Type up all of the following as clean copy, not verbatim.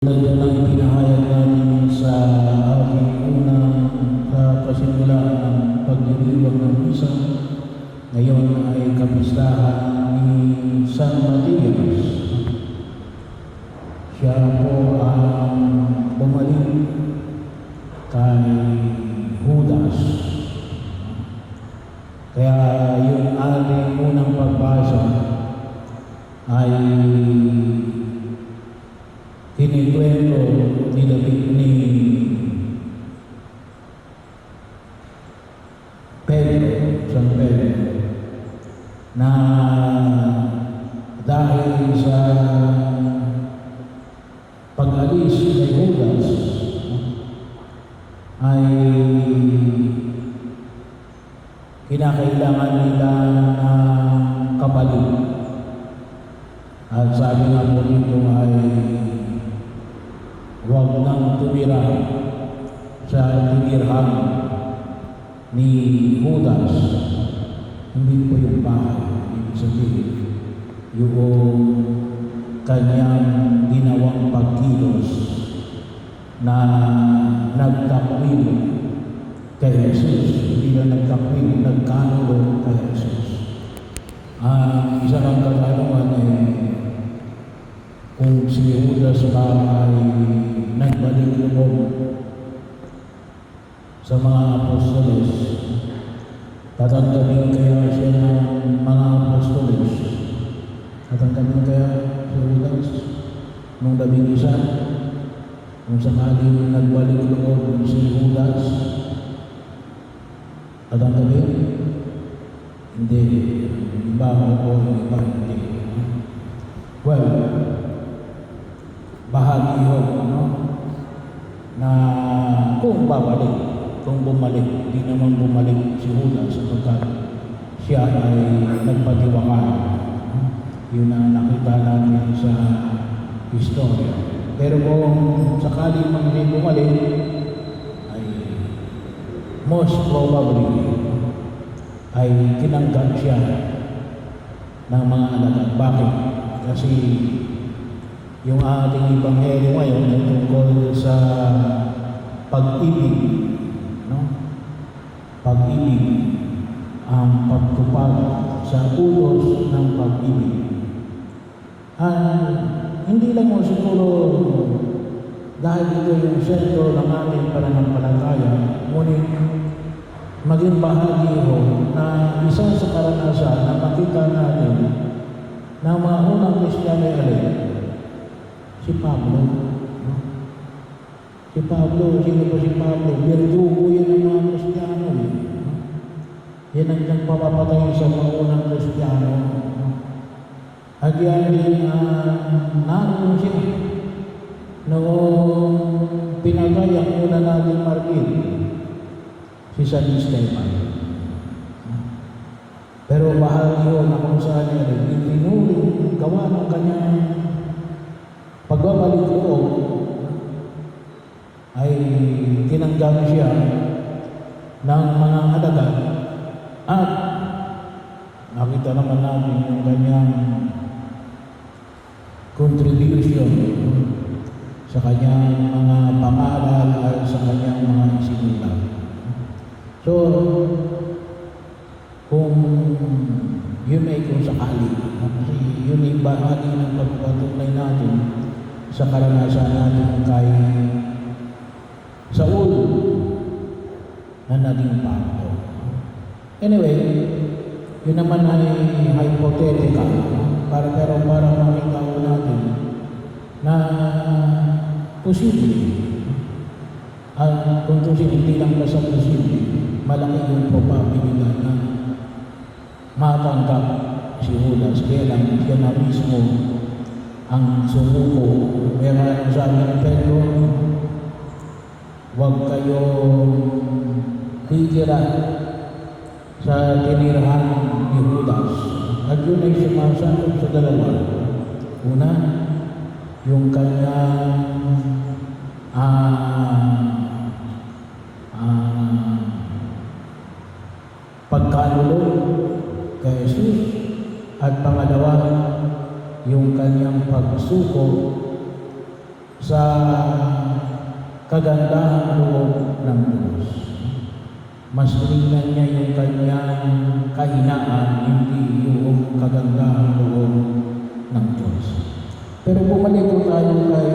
Tulad ng pinahayag namin sa ating unang kasimula ng pagdiriwang ng misa, ngayon ay kapistahan ni San Matias. Siya po ang bumalik kay Judas. Kaya yung ating unang pagbasa ay kinikwento ni San Pedro na dahil sa pag-alis kay Judas ay kinakailangan nila ng kapalit. At sabi nga po dito ay huwag nang tumira sa tinirhan ni Judas. Hindi po yung bahay, ibig sabihin yung kanyang ginawang pagkilos na nagtakwil kay Jesus. Hindi na nagtakwil, nagkanulo kay Jesus. Isa ng katanungan ay kung si Judas ba ay nagbalik loob sa mga apostoles, tatanggapin kaya siya ng mga apostoles? Tatanggapin kaya si Judas nung 11? Kung sakaling nagbalik loob si Judas, tatanggapin? Hindi. Iba o iba hindi. Well, bahagi yun, na kung babalik, kung bumalik, hindi naman bumalik si Judas sapagkat siya ay nagpatiwakan. Yun ang nakita natin sa historia. Pero kung sakali mang hindi bumalik, ay most probably ay tinanggap siya ng mga alagad. Bakit? Kasi yung ating ebanghelyo ngayon ay tungkol sa pag-ibig, pag-ibig, ang pagtupad sa ulos ng pag-ibig. Hindi lang mo siguro dahil ito yung sentro ng ating pananampalataya, ngunit maging bahagi ho na isa sa karanasan na makita natin na mga unang Kristiyano ay si Pablo. Si Pablo, sino ba si Pablo? Berdugo yan ng mga Kristiyano. Yan ang nagpapapatay sa mga unang Kristiyano. At yan din naroon siya noong pinagay ang una natin martir, si San Esteban. Pero bahagi yun na kung saan niya rin itinuring gawa ng kanyang pagbabalik loob ay tinanggap siya ng mga alagad at nakita naman natin yung kanyang contribution sa kanyang mga pangaral at sa kanyang mga isinulat. So, kung yun ay kung sakali, kasi yun ay bahagi ng pagpatunay natin sa karanasan natin kay Saul na naging Pablo. Anyway, yun naman ay hypothetical, pero para makita ko natin na posible. At kung hindi lang basta posible, malaki yung probabilidad na matanggap si Judas. Kaya lang siya na mismo ang sumuko. Kaya nga sabi ni Pedro, huwag kayong titira sa tinirahan ni Judas. At yun ay sumasakot sa dalawa. Una, yung kanyang pagkanulo kay Jesus, at pangalawa yung kanyang pagsuko sa kagandahan loob ng Diyos. Mas tingnan niya yung kanyang kahinaan, hindi yung kagandahan loob ng Diyos. Pero bumalik ko tayo kay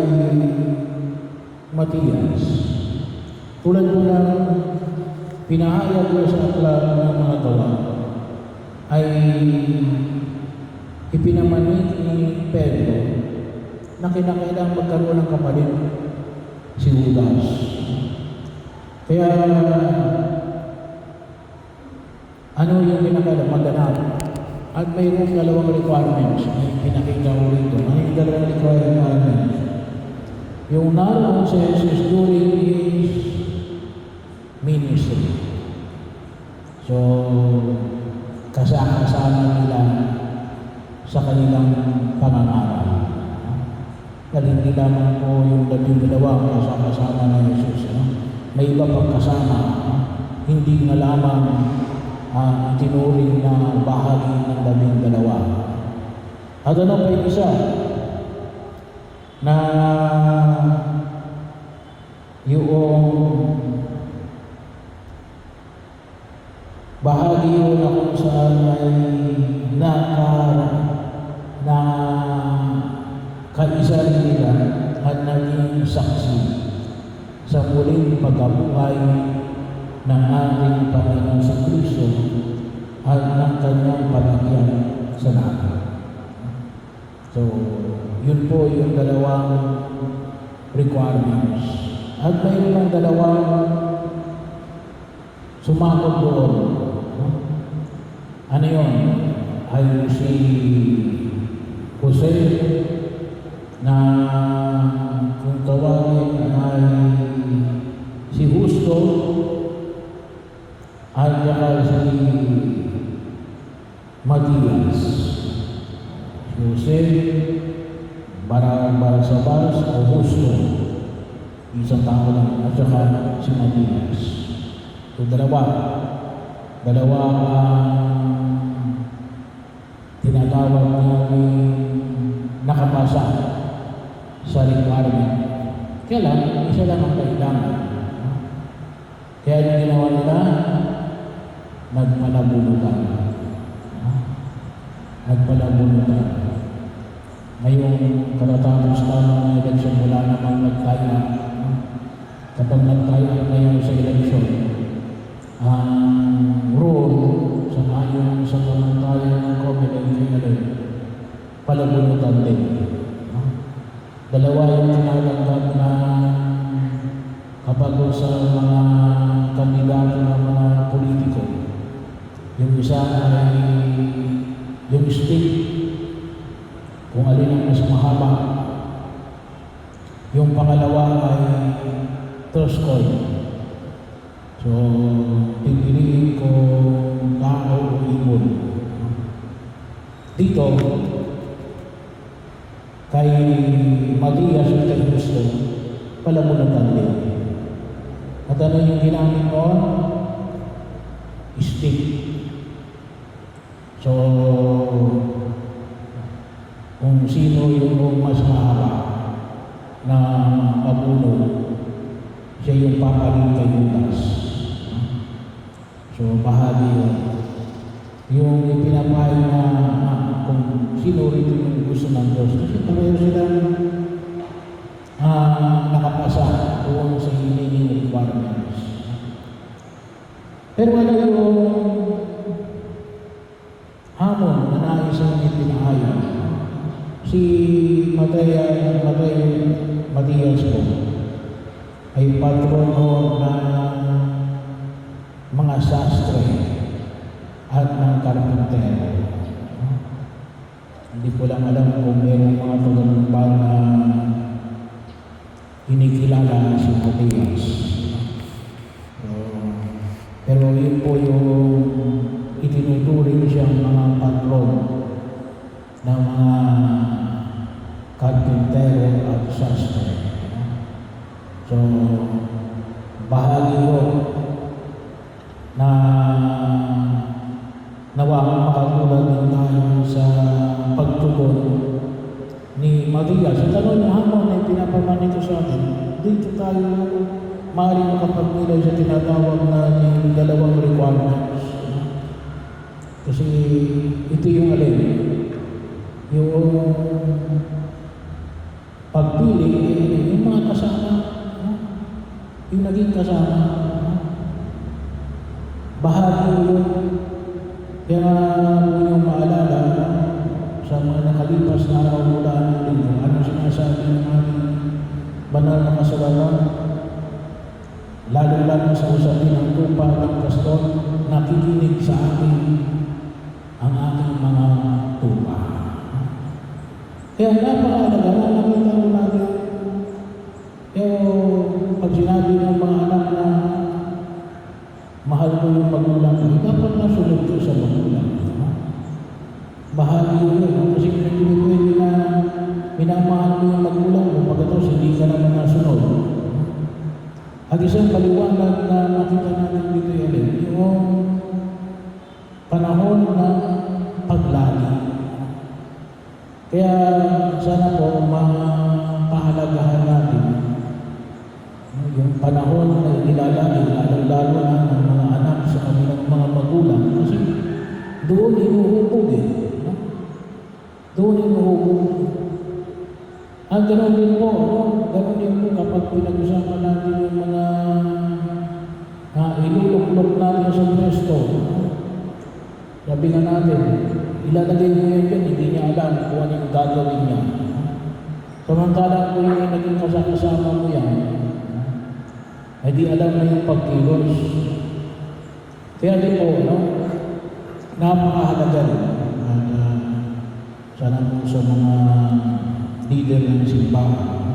Matias. Tulad mo lang pinahayag ko sa aklat ng mga gawa, ay ipinamanig ni Pedro na kinakailangan magkaroon ng kapalit si Judas. Kaya ano yung kinakailangan maganap? At mayroong dalawang requirements na pinakita ko rito. Ano yung dalawang requirements? Yung naroon si Jesus during his ministry. So, kasama nila sa kanilang pangangaral. Dahil hindi lamang po yung 12 kasama na Jesus. May iba pang kasama. Hindi na lamang itinuring na bahagi ng 12. At ano pa yung isa? Na yung bahagi yun na kung saan ay na kaisa nila at naging saksi sa muling pagkabuhay ng ating Panginoon sa Kristo at ng kanyang palagyan sa natin. So, yun po yung dalawang requirements. At mayroon ng dalawang sumakot doon. Ano yun? Ay si Jose na kung tawagin ay si Justo at saka si Matias. Jose, Barsabas o Justo, isang tao lang, at saka si Matias. So dalawa tinatawag namin nakapasa sa requirement. Kaya lang, isa lang ang kailangan. Kaya yung ginawa nila, nagpalabunutan. Ngayong katatapos lamang ng eleksyon, wala namang nagtaya. Kapag nagtaya ngayon sa eleksyon, ang rule sa ayon sa pamantayan ng COVID-19 palabunutan din. Dalawa yung tinatanggap na kapag sa mga kandidato ng mga politiko. Yung isa ay yung stick, kung alin ang mas mahaba. Yung pangalawa ay toss coin. So, pipiliin ko tao o ibon. Dito, kay Matias at kay Justo, palabunutan din. At ano yung ginamit ko? Stick. So, kung sino yung mas mahaba na mabuno, siya yung papalit kay Judas. So, bahagi yun. Yung ipinapahid na kung sino rito yung gusto ng Diyos. Kasi pareho silang nakapasa doon sa hinihingi requirements. Pero ano yung hamon na nais ang ipinahayag? Si Matias po ay patrono ng mga sastre at ng karpintero. Hindi ko lang alam kung mayroong mga tagalupa na kinikilala si Matias. Pero yun po yung itinuturing siyang mga patron ng mga karpintero at sastre. So, bahagi yun na nawa makatulad din tayo sa pagtugon ni Matias. At ano yung hamon na pinapaman ito sa atin, dito tayo maaaring makapagmilay sa tinatawag natin dalawang requirements. Kasi ito yung alin, yung pagpili, yung mga kasama, yung naging kasama, bahagi yun. Kaya yung maalala sa mga nakalipas na araw mula ng linggo, ano sinasabi ng aming banal na kasulatan, lalo-lalo sa usapin ng tupa ng pastor, nakikinig sa akin ang aking mga tupa. Kaya napakalaga na nakita ko natin yung pag sinabi ng mga anak na mahal ko yung magulang ko, dapat nasunod ko sa magulang. Bahagi yun, kasi hindi pwede na minamahal mo yung magulang mo, pagkatapos hindi ka naman nasunod. At isang paliwanag na nakita natin dito yun, yung panahon ng paglagi. Kaya sana po mapahalagahan natin yung panahon na nilalagi, lalo-lalo na ng mga anak sa kanilang mga magulang. Kasi doon inuhubog Doon inuhubog. Ang ganoon din po, ganoon din po kapag pinag-usapan natin yung mga iluluklok natin sa presto. Sabi nga natin, ilalagay mo yan dyan, hindi niya alam kung ano yung gagawin niya. Samantalang kung yung naging kasama mo yan, ay di alam na yung pagkilos. Kaya din po, napakahalaga rin. Sana po sa mga leader ng simbahan,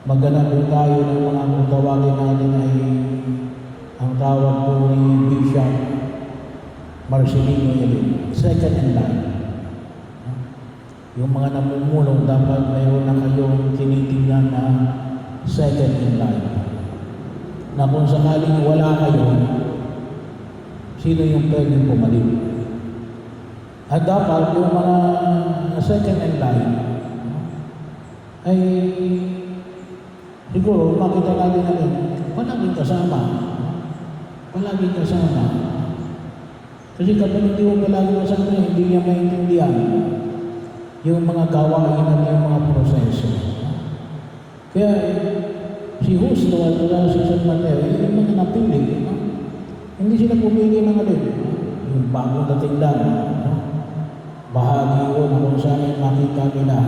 magganap po tayo ng mga kung tawagin natin ay ang tawag po ni Bishop Marcelino Elin, second in line. Yung mga namumulong dapat mayroon na kayong tinitingnan na second in line. Na kung sakaling wala kayo, sino yung pwedeng pumalit? At dapat yung mga second in line ay siguro makita natin natin palaging kasama. Palaging kasama. Kasi kapag hindi mo palaging kasama, hindi niya maintindihan yung mga gawain at yung mga proseso. Kaya si Justo at si San Mateo, yung mga napili, hindi sila pumili ng alin. Yung bagong dating lang, bahagi yun kung saan makita nila.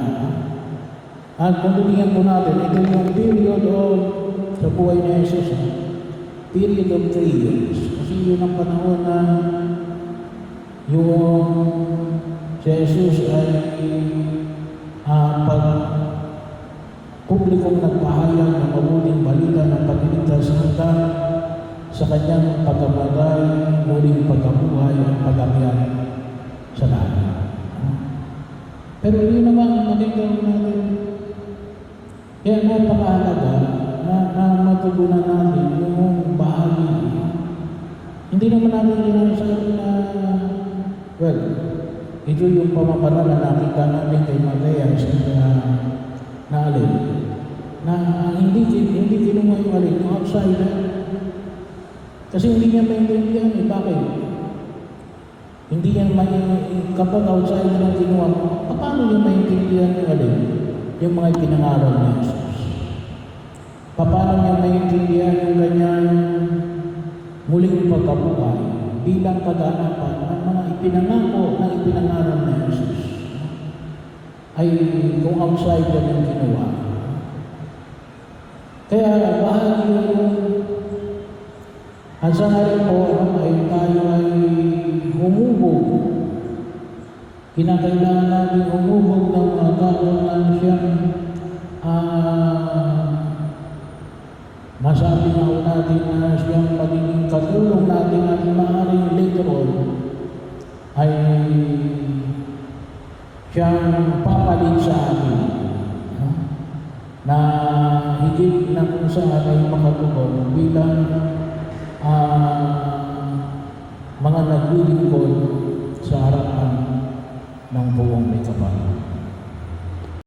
At kung tutingnan po natin, ito yung period of sa buhay ni Jesus. Period of 3 years. Kasi yun ang panahon na yung si Jesus ay pag publikong nagpahayag ng mabuting balita ng pagliligtas sa kanyang pagkamatay, muling pagkabuhay at pag-akyat sa langit. Pero yun naman makita natin, kaya napakahalaga na matugunan natin yung bahagi. Hindi naman natin sinasabi na, well, ito yung pamamaraan na nakita natin kay Mateas na alin, na hindi kinuha yung alin, yung outsider. Kasi hindi niya maintindihan bakit? Hindi niya kapag outsider ang kinuha, paano niya maintindihan yung alin? Yung mga pinangaral ni Jesus. Paano niya maintindihan yung kanyang muling pagkabuhay bilang kaganapan ng mga ipinangako na ipinangaral ni Jesus ay kung outsider yung kinuha. Kaya bahagi yung at sa ngayon po ay tayo ay humubog. Kinakailangan natin humubog ng magkakaroon siyang masabi na ho natin na siyang magiging katulong natin at maaaring later on ay siyang papalit sa atin na higit na kung saan ay makatugon bilang mga naglilingkod sa harapan ng buong may kapal.